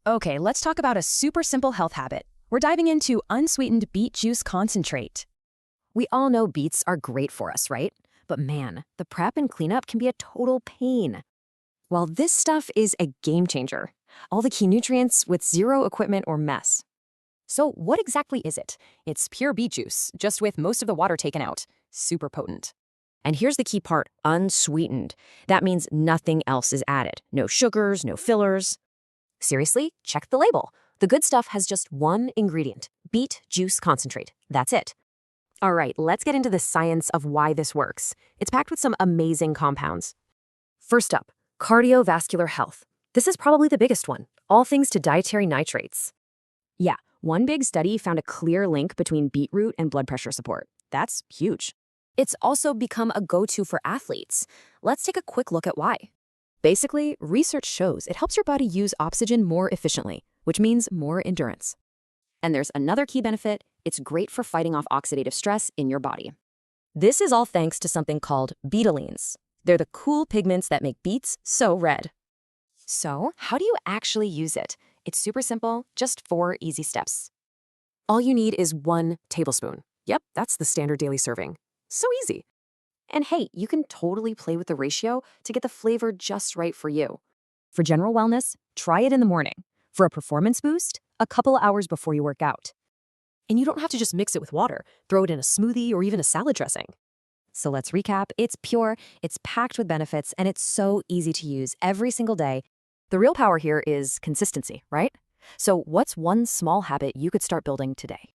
Okay, let's talk about a super simple health habit. We're diving into unsweetened beet juice concentrate. We all know beets are great for us, right? But man, the prep and cleanup can be a total pain. While this stuff is a game changer. All the key nutrients with zero equipment or mess. So, what exactly is it? It's pure beet juice, just with most of the water taken out. Super potent. And here's the key part, unsweetened. That means nothing else is added. No sugars, no fillers. Seriously, check the label. The good stuff has just one ingredient, beet juice concentrate. That's it. All right, let's get into the science of why this works. It's packed with some amazing compounds. First up, cardiovascular health. This is probably the biggest one, all thanks to dietary nitrates. Yeah, one big study found a clear link between beetroot and blood pressure support. That's huge. It's also become a go-to for athletes. Let's take a quick look at why. Basically, research shows it helps your body use oxygen more efficiently, which means more endurance. And there's another key benefit. It's great for fighting off oxidative stress in your body. This is all thanks to something called betalains. They're the cool pigments that make beets so red. So, how do you actually use it? It's super simple, just 4 easy steps. All you need is 1 tablespoon. Yep, that's the standard daily serving. So easy. And hey, you can totally play with the ratio to get the flavor just right for you. For general wellness, try it in the morning. For a performance boost, a couple hours before you work out. And you don't have to just mix it with water. Throw it in a smoothie or even a salad dressing. So let's recap. It's pure, it's packed with benefits, and it's so easy to use every single day. The real power here is consistency, right? So what's one small habit you could start building today?